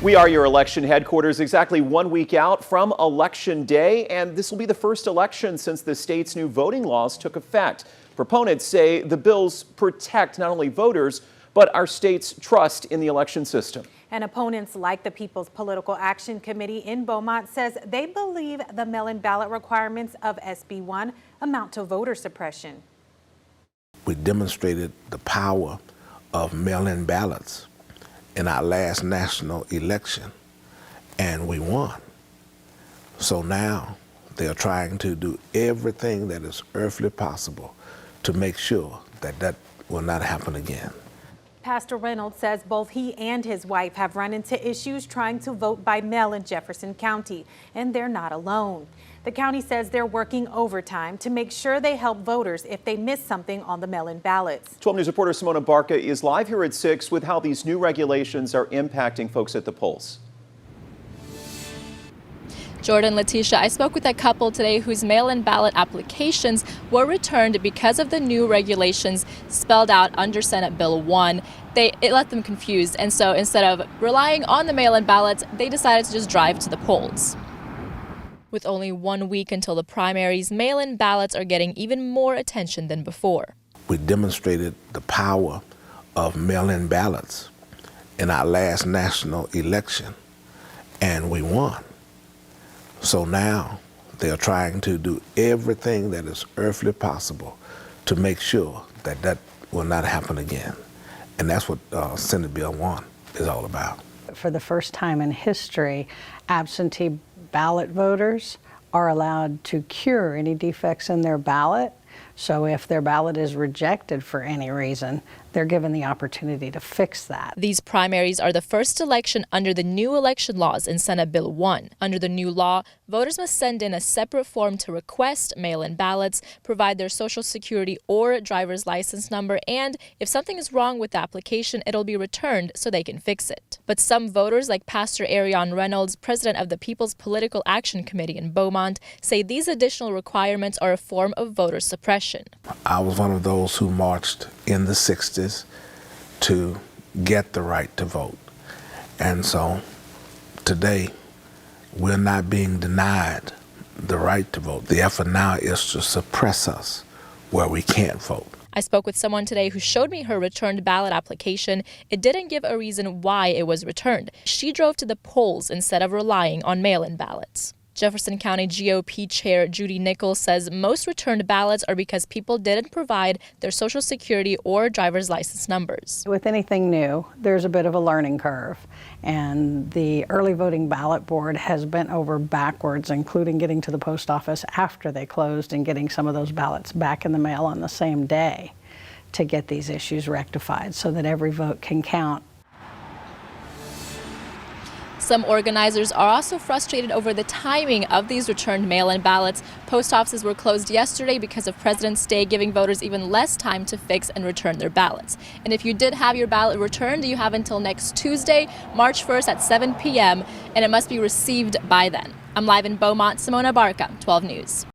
We are your election headquarters exactly 1 week out from Election Day, and this will be the first election since the state's new voting laws took effect. Proponents say the bills protect not only voters, but our state's trust in the election system. And opponents like the People's Political Action Committee in Beaumont says they believe the mail-in ballot requirements of SB 1 amount to voter suppression. We demonstrated the power of mail-in ballots in our last national election, and we won. So now they're trying to do everything that is earthly possible to make sure that that will not happen again. Pastor Reynolds says both he and his wife have run into issues trying to vote by mail in Jefferson County, and they're not alone. The county says they're working overtime to make sure they help voters if they miss something on the mail-in ballots. 12 News reporter Simona Barca is live here at 6 with how these new regulations are impacting folks at the polls. Jordan, Letitia, I spoke with a couple today whose mail-in ballot applications were returned because of the new regulations spelled out under Senate Bill 1. It left them confused, and so instead of relying on the mail-in ballots, they decided to just drive to the polls. With only 1 week until the primaries, mail-in ballots are getting even more attention than before. We demonstrated the power of mail-in ballots in our last national election, and we won. So now they're trying to do everything that is earthly possible to make sure that that will not happen again. And that's what Senate Bill 1 is all about. For the first time in history, absentee ballot voters are allowed to cure any defects in their ballot. So if their ballot is rejected for any reason, they're given the opportunity to fix that. These primaries are the first election under the new election laws in Senate Bill 1. Under the new law, voters must send in a separate form to request mail-in ballots, provide their social security or driver's license number, and if something is wrong with the application, it'll be returned so they can fix it. But some voters, like Pastor Reynolds, president of the People's Political Action Committee in Beaumont, say these additional requirements are a form of voter suppression. I was one of those who marched in the 60s to get the right to vote. And so today, we're not being denied the right to vote. The effort now is to suppress us where we can't vote. I spoke with someone today who showed me her returned ballot application. It didn't give a reason why it was returned. She drove to the polls instead of relying on mail-in ballots. Jefferson County GOP Chair Judy Nichols says most returned ballots are because people didn't provide their social security or driver's license numbers. With anything new, there's a bit of a learning curve, and the early voting ballot board has bent over backwards, including getting to the post office after they closed and getting some of those ballots back in the mail on the same day to get these issues rectified so that every vote can count. Some organizers are also frustrated over the timing of these returned mail-in ballots. Post offices were closed yesterday because of President's Day, giving voters even less time to fix and return their ballots. And if you did have your ballot returned, you have until next Tuesday, March 1st at 7 p.m., and it must be received by then. I'm live in Beaumont, Simona Barca, 12 News.